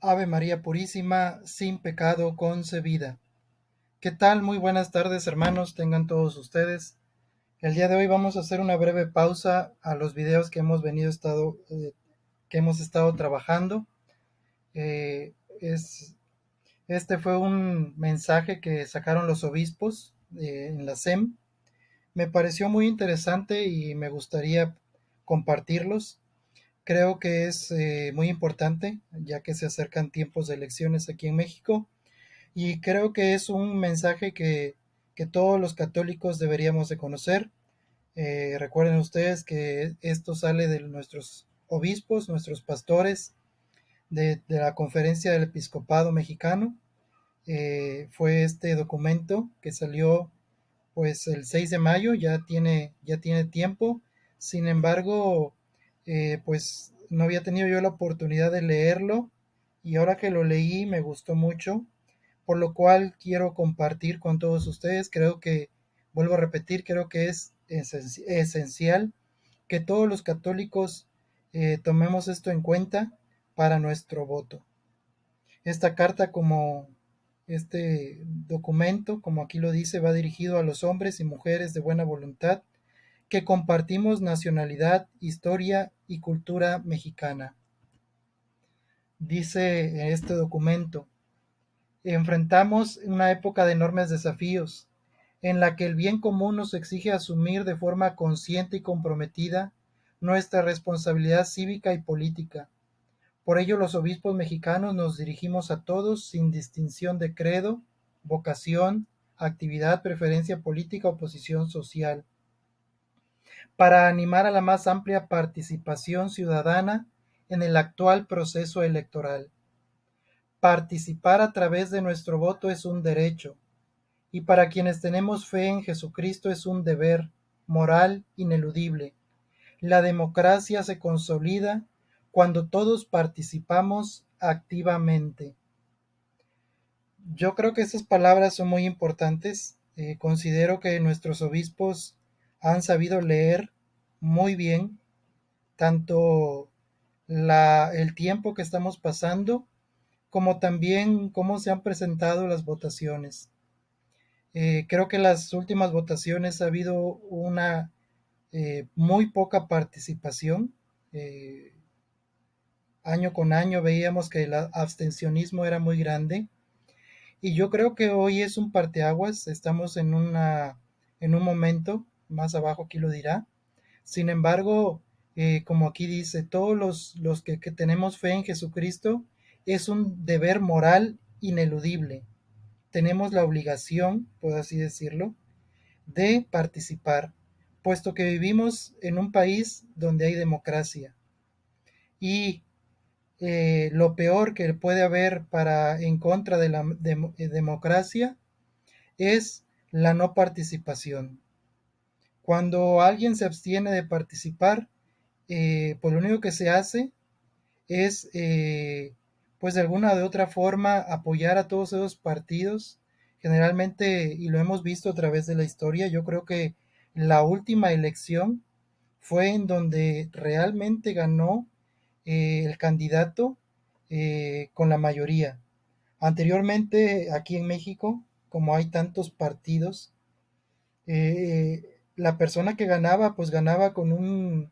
Ave María Purísima, sin pecado concebida. ¿Qué tal? Muy buenas tardes, hermanos, tengan todos ustedes. El día de hoy vamos a hacer una breve pausa a los videos que hemos estado trabajando. Eh, es, este fue un mensaje que sacaron los obispos en la SEM. Me pareció muy interesante y me gustaría compartirlos. Creo que es muy importante, ya que se acercan tiempos de elecciones aquí en México. Y creo que es un mensaje que todos los católicos deberíamos de conocer. Recuerden ustedes que esto sale de nuestros obispos, nuestros pastores, de la Conferencia del Episcopado Mexicano. Fue este documento que salió pues el 6 de mayo, ya tiene tiempo. Sin embargo, pues no había tenido yo la oportunidad de leerlo y ahora que lo leí me gustó mucho, por lo cual quiero compartir con todos ustedes. Vuelvo a repetir, creo que es esencial que todos los católicos tomemos esto en cuenta para nuestro voto. Esta carta, como este documento, como aquí lo dice, va dirigido a los hombres y mujeres de buena voluntad que compartimos nacionalidad, historia y cultura mexicana. Dice en este documento: enfrentamos una época de enormes desafíos, en la que el bien común nos exige asumir de forma consciente y comprometida nuestra responsabilidad cívica y política. Por ello, los obispos mexicanos nos dirigimos a todos sin distinción de credo, vocación, actividad, preferencia política o posición social, para animar a la más amplia participación ciudadana en el actual proceso electoral. Participar a través de nuestro voto es un derecho, y para quienes tenemos fe en Jesucristo es un deber moral ineludible. La democracia se consolida cuando todos participamos activamente. Yo creo que esas palabras son muy importantes. Considero que nuestros obispos han sabido leer muy bien tanto el tiempo que estamos pasando como también cómo se han presentado las votaciones. Creo que las últimas votaciones ha habido una muy poca participación. Eh, Año con año veíamos que el abstencionismo era muy grande. Y yo creo que hoy es un parteaguas, estamos en un momento, más abajo aquí lo dirá. Sin embargo, como aquí dice, todos los que tenemos fe en Jesucristo, es un deber moral ineludible. Tenemos la obligación, por así decirlo, de participar, puesto que vivimos en un país donde hay democracia. Y lo peor que puede haber en contra de la democracia es la no participación. Cuando alguien se abstiene de participar, pues lo único que se hace es, pues de alguna de otra forma, apoyar a todos esos partidos. Generalmente, y lo hemos visto a través de la historia, yo creo que la última elección fue en donde realmente ganó el candidato con la mayoría. Anteriormente, aquí en México, como hay tantos partidos, la persona que ganaba, pues ganaba con un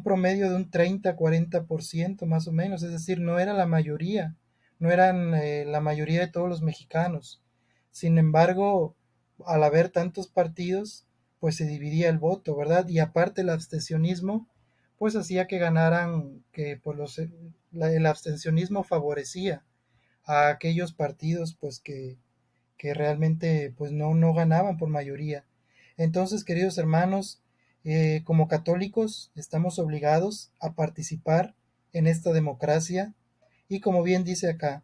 promedio de un 30-40% más o menos, es decir, no era la mayoría, no eran la mayoría de todos los mexicanos. Sin embargo, al haber tantos partidos, pues se dividía el voto, ¿verdad? Y aparte el abstencionismo, pues hacía que ganaran, el abstencionismo favorecía a aquellos partidos, pues que realmente pues no ganaban por mayoría. Entonces, queridos hermanos, como católicos estamos obligados a participar en esta democracia y como bien dice acá,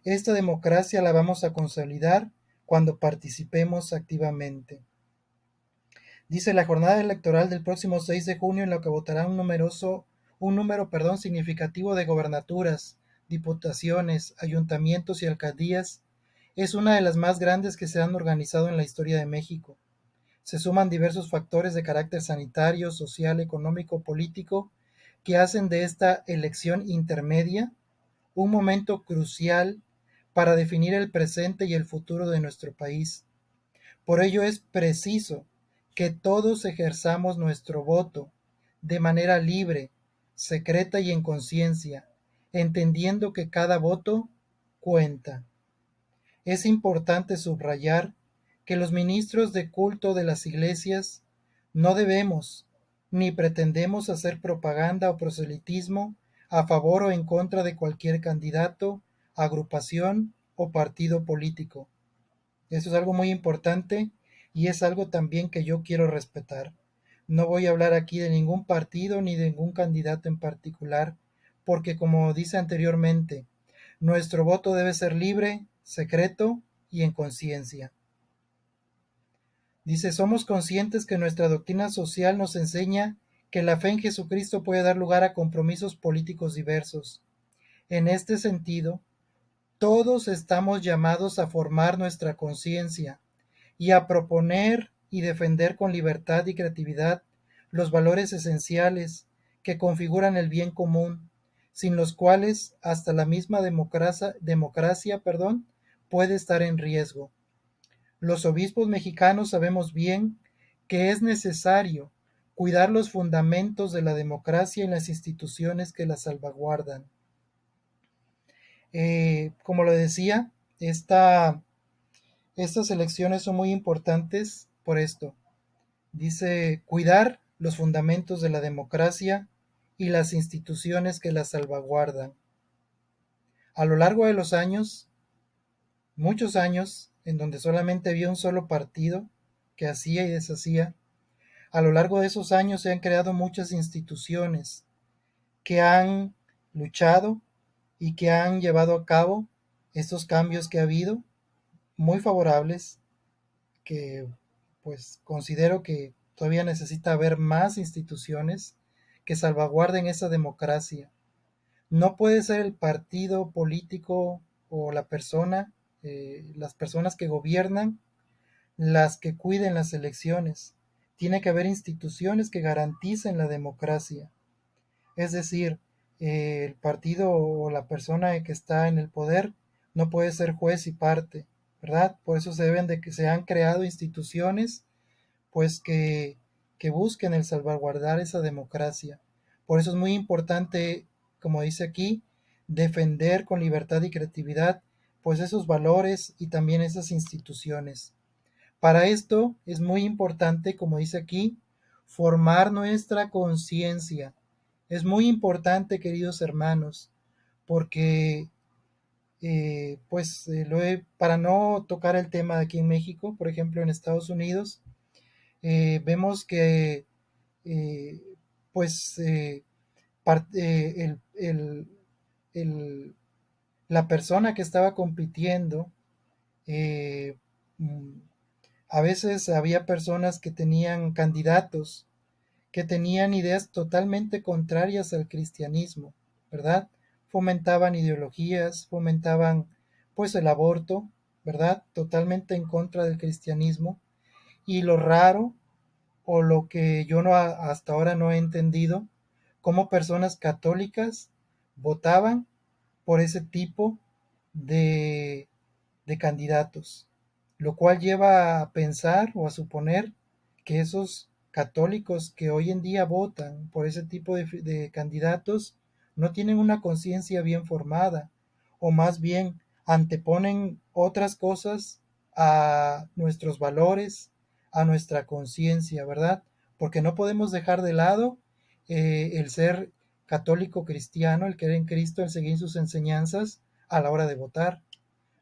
esta democracia la vamos a consolidar cuando participemos activamente. Dice: la jornada electoral del próximo 6 de junio, en la que votará un número significativo de gobernaturas, diputaciones, ayuntamientos y alcaldías, es una de las más grandes que se han organizado en la historia de México. Se suman diversos factores de carácter sanitario, social, económico, político, que hacen de esta elección intermedia un momento crucial para definir el presente y el futuro de nuestro país. Por ello es preciso que todos ejerzamos nuestro voto de manera libre, secreta y en conciencia, entendiendo que cada voto cuenta. Es importante subrayar que los ministros de culto de las iglesias no debemos ni pretendemos hacer propaganda o proselitismo a favor o en contra de cualquier candidato, agrupación o partido político. Eso es algo muy importante y es algo también que yo quiero respetar. No voy a hablar aquí de ningún partido ni de ningún candidato en particular, porque como dice anteriormente, nuestro voto debe ser libre, secreto y en conciencia. Dice, somos conscientes que nuestra doctrina social nos enseña que la fe en Jesucristo puede dar lugar a compromisos políticos diversos. En este sentido, todos estamos llamados a formar nuestra conciencia y a proponer y defender con libertad y creatividad los valores esenciales que configuran el bien común, sin los cuales hasta la misma democracia puede estar en riesgo. Los obispos mexicanos sabemos bien que es necesario cuidar los fundamentos de la democracia y las instituciones que la salvaguardan. Como lo decía, estas elecciones son muy importantes por esto. Dice, cuidar los fundamentos de la democracia y las instituciones que la salvaguardan. A lo largo de los años, muchos años, en donde solamente había un solo partido que hacía y deshacía, a lo largo de esos años se han creado muchas instituciones que han luchado y que han llevado a cabo estos cambios que ha habido, muy favorables, que pues considero que todavía necesita haber más instituciones que salvaguarden esa democracia. No puede ser el partido político o la persona, las personas que gobiernan, las que cuiden las elecciones. Tiene que haber instituciones que garanticen la democracia. Es decir, el partido o la persona que está en el poder no puede ser juez y parte, ¿verdad? Por eso se deben de que se han creado instituciones pues que busquen el salvaguardar esa democracia. Por eso es muy importante, como dice aquí, defender con libertad y creatividad pues esos valores y también esas instituciones. Para esto es muy importante, como dice aquí, formar nuestra conciencia. Es muy importante, queridos hermanos, porque para no tocar el tema de aquí en México, por ejemplo en Estados Unidos, vemos que eh, pues el, el, la persona que estaba compitiendo, eh, mm, a veces había personas que tenían candidatos que tenían ideas totalmente contrarias al cristianismo, ¿verdad? Fomentaban ideologías, fomentaban pues el aborto, ¿verdad? Totalmente en contra del cristianismo. Y lo raro o lo que yo no hasta ahora no he entendido, cómo personas católicas votaban por ese tipo de, de candidatos, lo cual lleva a pensar o a suponer que esos católicos que hoy en día votan por ese tipo de candidatos no tienen una conciencia bien formada, o más bien anteponen otras cosas a nuestros valores, a nuestra conciencia, ¿verdad? Porque no podemos dejar de lado el ser católico cristiano, el creer en Cristo, el seguir sus enseñanzas a la hora de votar.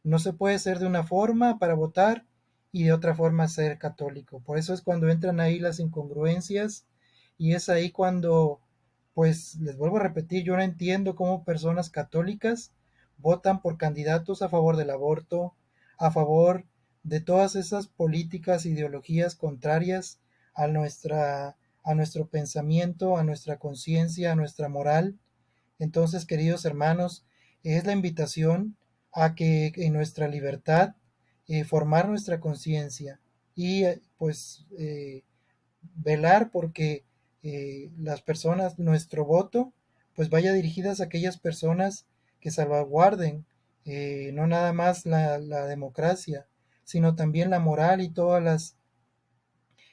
No se puede ser de una forma para votar y de otra forma ser católico. Por eso es cuando entran ahí las incongruencias y es ahí cuando, pues les vuelvo a repetir, yo no entiendo cómo personas católicas votan por candidatos a favor del aborto, a favor de todas esas políticas, ideologías contrarias a a nuestro pensamiento, a nuestra conciencia, a nuestra moral. Entonces, queridos hermanos, es la invitación a que en nuestra libertad formar nuestra conciencia y velar porque las personas, nuestro voto, pues vaya dirigidas a aquellas personas que salvaguarden no nada más la democracia, sino también la moral y todas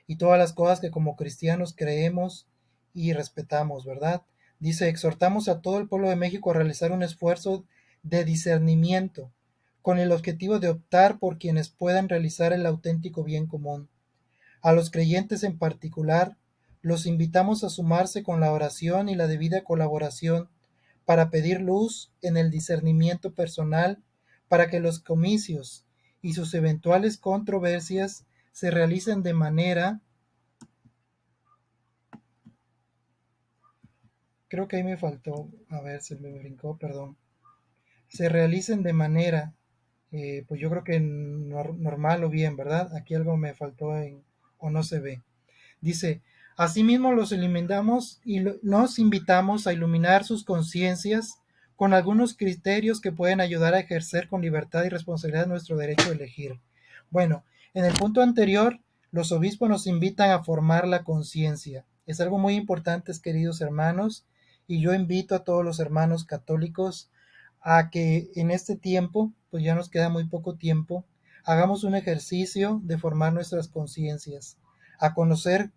las cosas que como cristianos creemos y respetamos, ¿verdad? Dice, exhortamos a todo el pueblo de México a realizar un esfuerzo de discernimiento con el objetivo de optar por quienes puedan realizar el auténtico bien común. A los creyentes en particular, los invitamos a sumarse con la oración y la debida colaboración para pedir luz en el discernimiento personal para que los comicios y sus eventuales controversias se realicen de manera, creo que ahí me faltó, a ver, se me brincó, perdón, se realicen de manera, pues yo creo que normal o bien, ¿verdad? Aquí algo me faltó o no se ve. Dice, asimismo los alimentamos y nos invitamos a iluminar sus conciencias con algunos criterios que pueden ayudar a ejercer con libertad y responsabilidad nuestro derecho a elegir. Bueno, en el punto anterior, los obispos nos invitan a formar la conciencia. Es algo muy importante, queridos hermanos, y yo invito a todos los hermanos católicos a que en este tiempo, pues ya nos queda muy poco tiempo, hagamos un ejercicio de formar nuestras conciencias, a conocer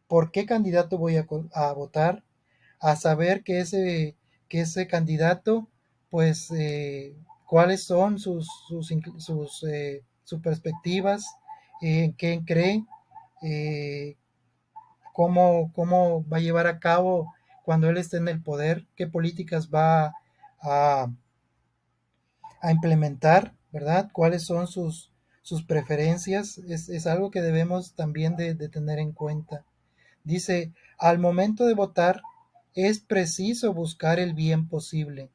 por qué candidato voy a votar, a saber que ese candidato, pues, cuáles son sus perspectivas, en qué cree, eh, cómo va a llevar a cabo cuando él esté en el poder, qué políticas va a, a implementar, ¿verdad? ¿Cuáles son sus preferencias? Es algo que debemos también de tener en cuenta. Dice, al momento de votar es preciso buscar el bien posible.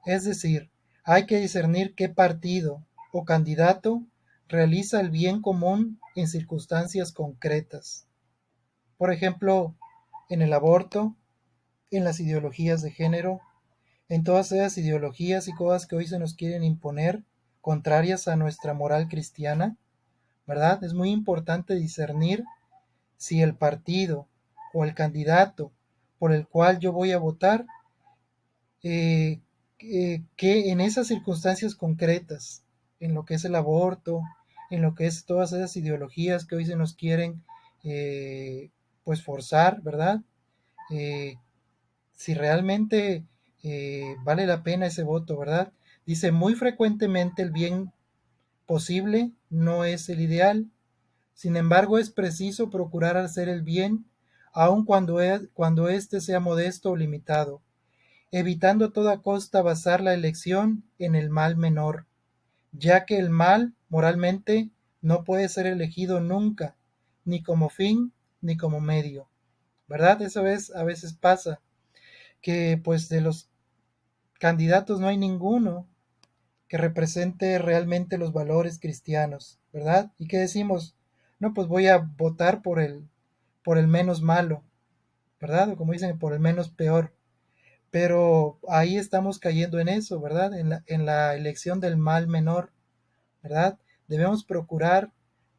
Es decir, hay que discernir qué partido o candidato realiza el bien común en circunstancias concretas. Por ejemplo, en el aborto, en las ideologías de género, en todas esas ideologías y cosas que hoy se nos quieren imponer, contrarias a nuestra moral cristiana, ¿verdad? Es muy importante discernir si el partido o el candidato por el cual yo voy a votar, eh, que en esas circunstancias concretas, en lo que es el aborto, en lo que es todas esas ideologías que hoy se nos quieren pues forzar, ¿verdad? Eh, si realmente vale la pena ese voto, ¿verdad? Dice, muy frecuentemente el bien posible no es el ideal. Sin embargo, es preciso procurar hacer el bien, aun cuando éste sea modesto o limitado, evitando a toda costa basar la elección en el mal menor, ya que el mal, moralmente, no puede ser elegido nunca, ni como fin, ni como medio. ¿Verdad? Eso es, a veces pasa, que pues de los candidatos no hay ninguno que represente realmente los valores cristianos, ¿verdad? ¿Y qué decimos? No, pues voy a votar por el menos malo, ¿verdad? O como dicen, por el menos peor. Pero ahí estamos cayendo en eso, ¿verdad? En la elección del mal menor, ¿verdad? Debemos procurar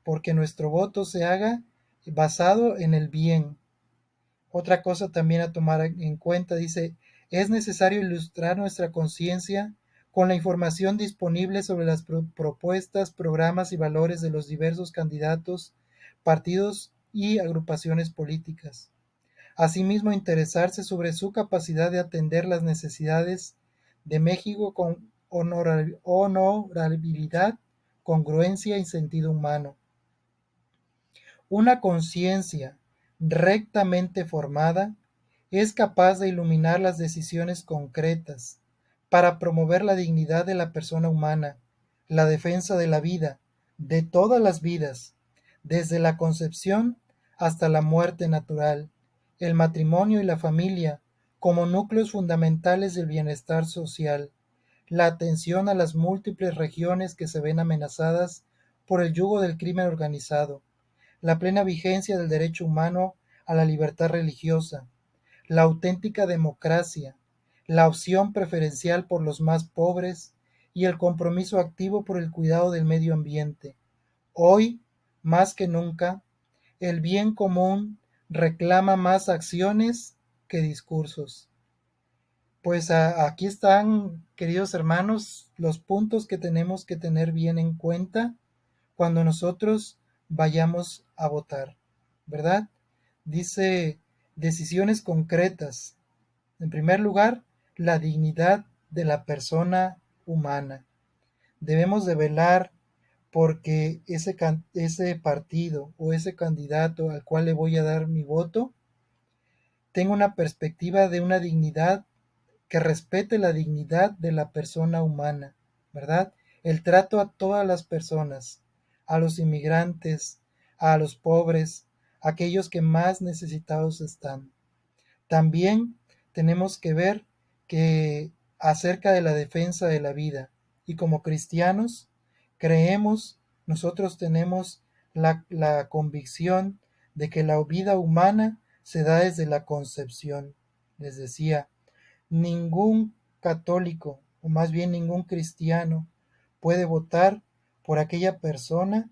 porque nuestro voto se haga basado en el bien. Otra cosa también a tomar en cuenta, dice, es necesario ilustrar nuestra conciencia con la información disponible sobre las propuestas, programas y valores de los diversos candidatos, partidos y agrupaciones políticas. Asimismo, interesarse sobre su capacidad de atender las necesidades de México con honorabilidad, congruencia y sentido humano. Una conciencia rectamente formada es capaz de iluminar las decisiones concretas para promover la dignidad de la persona humana, la defensa de la vida, de todas las vidas, desde la concepción hasta la muerte natural, el matrimonio y la familia como núcleos fundamentales del bienestar social, la atención a las múltiples regiones que se ven amenazadas por el yugo del crimen organizado, la plena vigencia del derecho humano a la libertad religiosa, la auténtica democracia, la opción preferencial por los más pobres y el compromiso activo por el cuidado del medio ambiente. Hoy, más que nunca, el bien común reclama más acciones que discursos. Pues aquí están, queridos hermanos, los puntos que tenemos que tener bien en cuenta cuando nosotros vayamos a votar, ¿verdad? Dice decisiones concretas. En primer lugar, la dignidad de la persona humana. Debemos de velar porque ese partido o ese candidato al cual le voy a dar mi voto tenga una perspectiva de una dignidad que respete la dignidad de la persona humana, ¿verdad? El trato a todas las personas, a los inmigrantes, a los pobres, a aquellos que más necesitados están. También tenemos que ver que acerca de la defensa de la vida y como cristianos creemos, nosotros tenemos la convicción de que la vida humana se da desde la concepción. Les decía, ningún católico, o más bien ningún cristiano, puede votar por aquella persona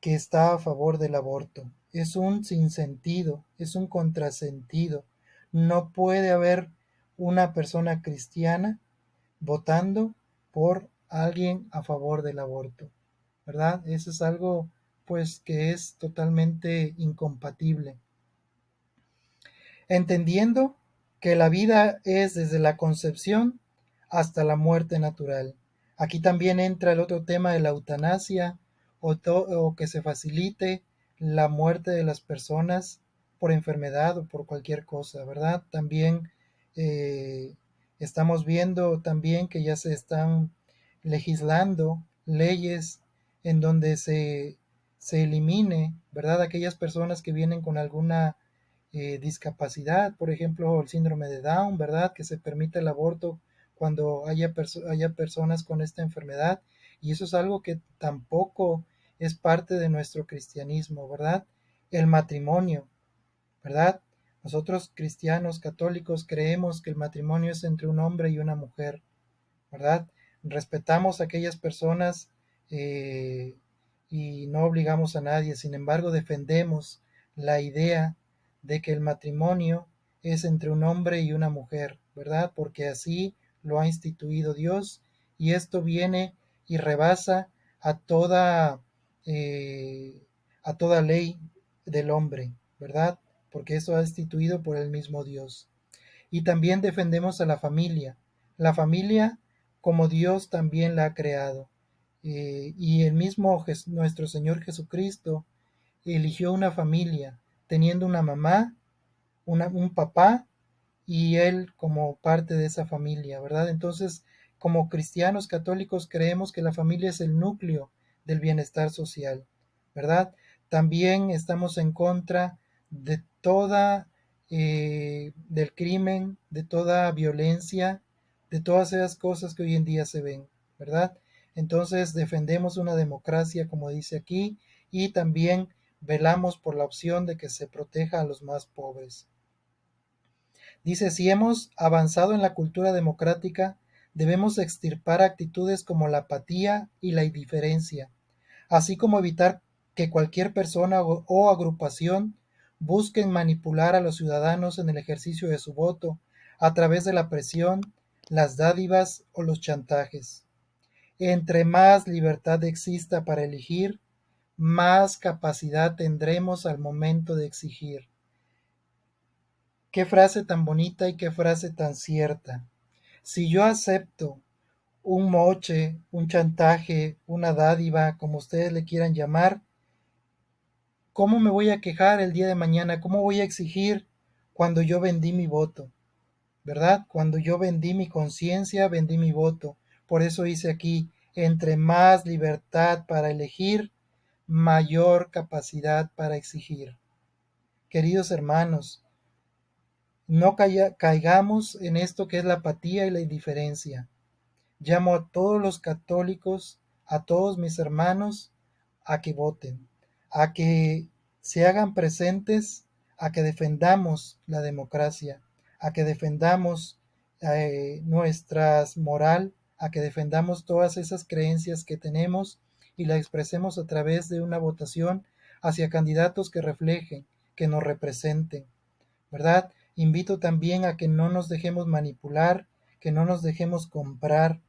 que está a favor del aborto. Es un sinsentido, es un contrasentido. No puede haber una persona cristiana votando por alguien a favor del aborto, ¿verdad? Eso es algo pues que es totalmente incompatible. Entendiendo que la vida es desde la concepción hasta la muerte natural. Aquí también entra el otro tema de la eutanasia o que se facilite la muerte de las personas por enfermedad o por cualquier cosa, ¿verdad? También eh, estamos viendo también que ya se están legislando leyes en donde se elimine, ¿verdad? Aquellas personas que vienen con alguna discapacidad, por ejemplo, el síndrome de Down, ¿verdad? Que se permite el aborto cuando haya personas con esta enfermedad. Y eso es algo que tampoco es parte de nuestro cristianismo, ¿verdad? El matrimonio, ¿verdad? Nosotros cristianos católicos creemos que el matrimonio es entre un hombre y una mujer, ¿verdad? Respetamos a aquellas personas eh, y no obligamos a nadie, sin embargo defendemos la idea de que el matrimonio es entre un hombre y una mujer, ¿verdad? Porque así lo ha instituido Dios y esto viene y rebasa a toda, eh, a toda ley del hombre, ¿verdad? Porque eso ha instituido por el mismo Dios. Y también defendemos a la familia como Dios también la ha creado. Y el mismo nuestro Señor Jesucristo eligió una familia, teniendo una mamá, un papá y él como parte de esa familia, ¿verdad? Entonces, como cristianos católicos creemos que la familia es el núcleo del bienestar social, ¿verdad? También estamos en contra de toda, del crimen, de toda violencia, de todas esas cosas que hoy en día se ven, ¿verdad? Entonces defendemos una democracia, como dice aquí, y también velamos por la opción de que se proteja a los más pobres. Dice, si hemos avanzado en la cultura democrática, debemos extirpar actitudes como la apatía y la indiferencia, así como evitar que cualquier persona o agrupación busquen manipular a los ciudadanos en el ejercicio de su voto a través de la presión, las dádivas o los chantajes. Entre más libertad exista para elegir, más capacidad tendremos al momento de exigir. Qué frase tan bonita y qué frase tan cierta. Si yo acepto un moche, un chantaje, una dádiva, como ustedes le quieran llamar, ¿cómo me voy a quejar el día de mañana? ¿Cómo voy a exigir cuando yo vendí mi voto? ¿Verdad? Cuando yo vendí mi conciencia, vendí mi voto. Por eso dice aquí, entre más libertad para elegir, mayor capacidad para exigir. Queridos hermanos, no caigamos en esto que es la apatía y la indiferencia. Llamo a todos los católicos, a todos mis hermanos, a que voten, a que se hagan presentes, a que defendamos la democracia, a que defendamos nuestra moral, a que defendamos todas esas creencias que tenemos y la expresemos a través de una votación hacia candidatos que reflejen, que nos representen, ¿verdad? Invito también a que no nos dejemos manipular, que no nos dejemos comprar,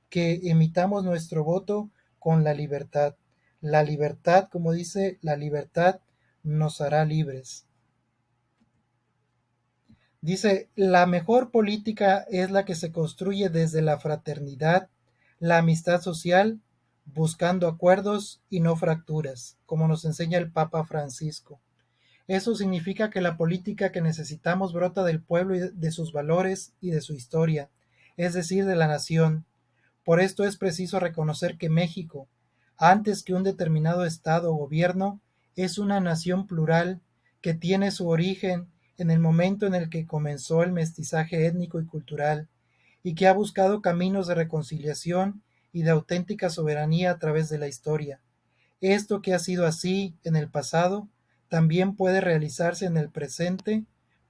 que emitamos nuestro voto con la libertad. La libertad, como dice, la libertad nos hará libres. Dice, la mejor política es la que se construye desde la fraternidad, la amistad social, buscando acuerdos y no fracturas, como nos enseña el Papa Francisco. Eso significa que la política que necesitamos brota del pueblo y de sus valores y de su historia, es decir, de la nación. Por esto es preciso reconocer que México, antes que un determinado Estado o gobierno, es una nación plural que tiene su origen en el momento en el que comenzó el mestizaje étnico y cultural, y que ha buscado caminos de reconciliación y de auténtica soberanía a través de la historia. Esto que ha sido así en el pasado, también puede realizarse en el presente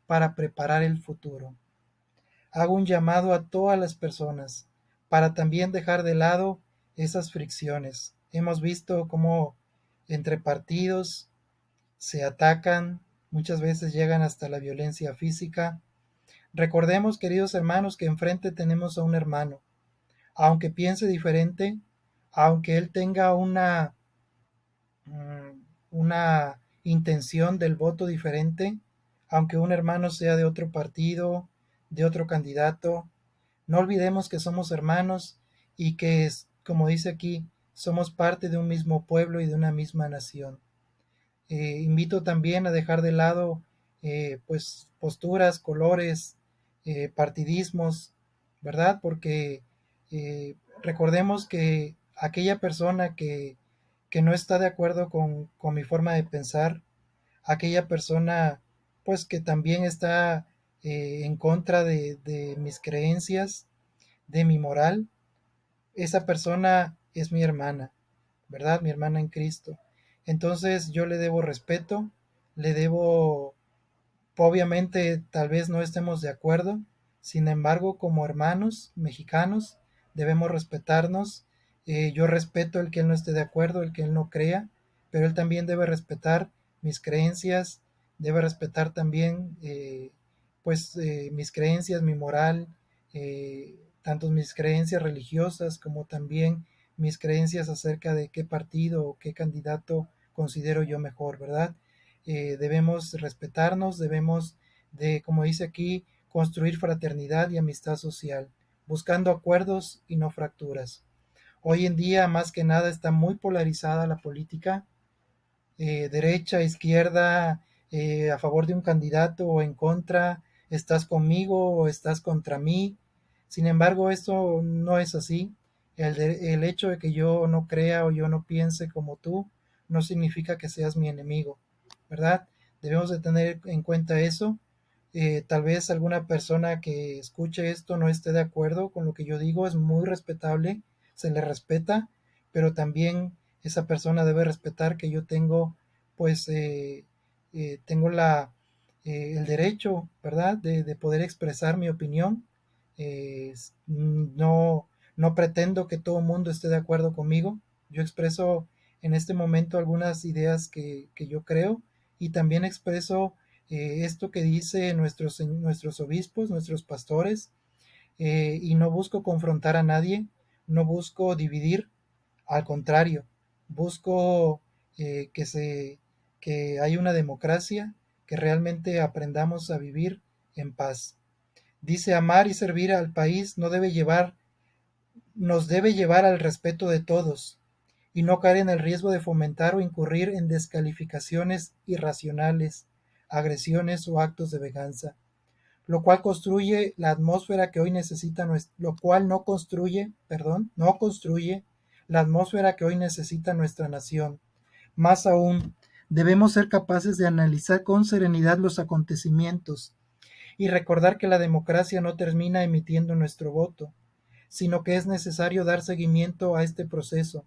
para preparar el futuro. Hago un llamado a todas las personas para también dejar de lado esas fricciones. Hemos visto cómo entre partidos se atacan, muchas veces llegan hasta la violencia física. Recordemos, queridos hermanos, que enfrente tenemos a un hermano. Aunque piense diferente, aunque él tenga una intención del voto diferente, aunque un hermano sea de otro partido, de otro candidato, no olvidemos que somos hermanos y que, como dice aquí, somos parte de un mismo pueblo y de una misma nación. Invito también a dejar de lado pues posturas, colores, partidismos, ¿verdad? Porque recordemos que aquella persona que no está de acuerdo con mi forma de pensar, aquella persona pues que también está en contra de mis creencias, de mi moral, esa persona es mi hermana, ¿verdad? Mi hermana en Cristo. Entonces yo le debo respeto, le debo, obviamente tal vez no estemos de acuerdo, sin embargo como hermanos mexicanos debemos respetarnos. Yo respeto el que él no esté de acuerdo, el que él no crea, pero él también debe respetar mis creencias, debe respetar también mis creencias, mi moral, tanto mis creencias religiosas como también mis creencias acerca de qué partido o qué candidato considero yo mejor, ¿verdad? Debemos respetarnos, debemos de, como dice aquí, construir fraternidad y amistad social, buscando acuerdos y no fracturas. Hoy en día, más que nada, está muy polarizada la política, derecha, izquierda, a favor de un candidato o en contra, estás conmigo o estás contra mí. Sin embargo, esto no es así. El hecho de que yo no crea o yo no piense como tú no significa que seas mi enemigo, ¿verdad? Debemos de tener en cuenta eso. Tal vez alguna persona que escuche esto no esté de acuerdo con lo que yo digo, es muy respetable, se le respeta, pero también esa persona debe respetar que yo tengo, pues, tengo el derecho, ¿verdad?, de poder expresar mi opinión. No, no pretendo que todo el mundo esté de acuerdo conmigo. Yo expreso en este momento algunas ideas que yo creo y también expreso esto que dice nuestros obispos, nuestros pastores, y no busco confrontar a nadie, no busco dividir, al contrario, busco que, que haya una democracia, que realmente aprendamos a vivir en paz. Dice, amar y servir al país nos debe llevar al respeto de todos y no caer en el riesgo de fomentar o incurrir en descalificaciones irracionales, agresiones o actos de venganza, lo cual construye la atmósfera que hoy necesita lo cual no construye, perdón, no construye la atmósfera que hoy necesita nuestra nación. Más aún, debemos ser capaces de analizar con serenidad los acontecimientos y recordar que la democracia no termina emitiendo nuestro voto, sino que es necesario dar seguimiento a este proceso,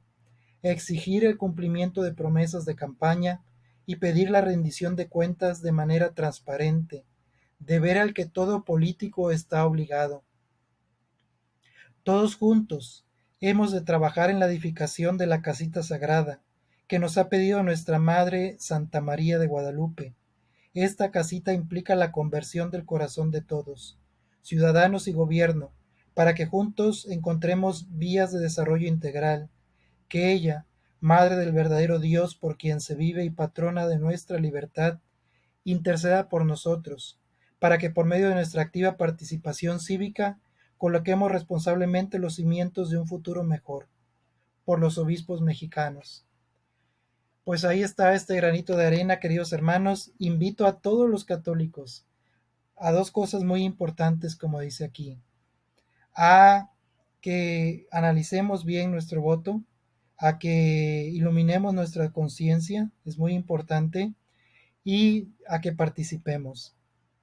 exigir el cumplimiento de promesas de campaña y pedir la rendición de cuentas de manera transparente, deber al que todo político está obligado. Todos juntos hemos de trabajar en la edificación de la casita sagrada que nos ha pedido nuestra Madre Santa María de Guadalupe, Esta casita implica la conversión del corazón de todos, ciudadanos y gobierno, para que juntos encontremos vías de desarrollo integral, que ella, Madre del verdadero Dios por quien se vive y patrona de nuestra libertad, interceda por nosotros, para que por medio de nuestra activa participación cívica coloquemos responsablemente los cimientos de un futuro mejor. Por los obispos mexicanos. Pues ahí está este granito de arena, queridos hermanos. Invito a todos los católicos a dos cosas muy importantes, como dice aquí: a que analicemos bien nuestro voto, a que iluminemos nuestra conciencia, es muy importante, y a que participemos.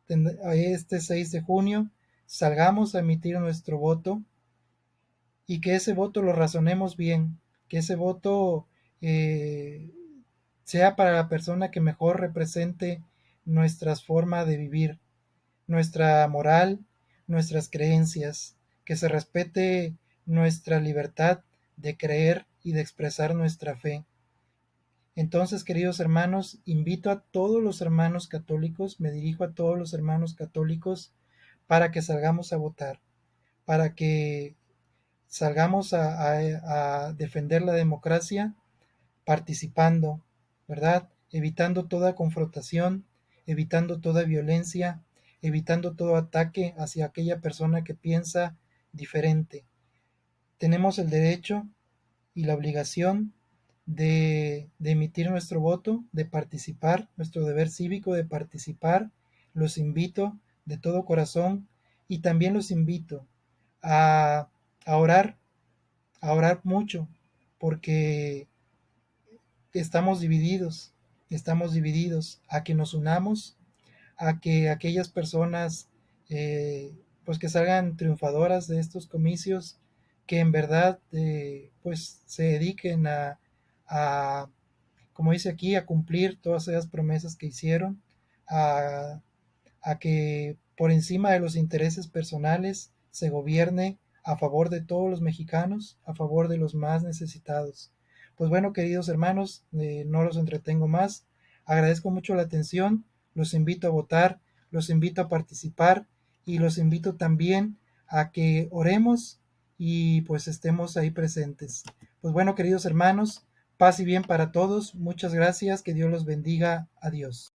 Este 6 de junio salgamos a emitir nuestro voto y que ese voto lo razonemos bien, que ese voto eh, sea para la persona que mejor represente nuestras formas de vivir, nuestra moral, nuestras creencias, que se respete nuestra libertad de creer y de expresar nuestra fe. Entonces, queridos hermanos, invito a todos los hermanos católicos, me dirijo a todos los hermanos católicos para que salgamos a votar, para que salgamos a defender la democracia participando, ¿verdad? Evitando toda confrontación, evitando toda violencia, evitando todo ataque hacia aquella persona que piensa diferente. Tenemos el derecho y la obligación de emitir nuestro voto, de participar, nuestro deber cívico de participar. Los invito de todo corazón y también los invito a, a orar, a orar mucho, porque estamos divididos, a que nos unamos, a que aquellas personas pues que salgan triunfadoras de estos comicios, que en verdad pues se dediquen a, como dice aquí, a cumplir todas esas promesas que hicieron, a, a que por encima de los intereses personales se gobierne a favor de todos los mexicanos, a favor de los más necesitados. Pues bueno, queridos hermanos, no los entretengo más. Agradezco mucho la atención, los invito a votar, los invito a participar y los invito también a que oremos y pues estemos ahí presentes. Pues bueno, queridos hermanos, paz y bien para todos. Muchas gracias, que Dios los bendiga. Adiós.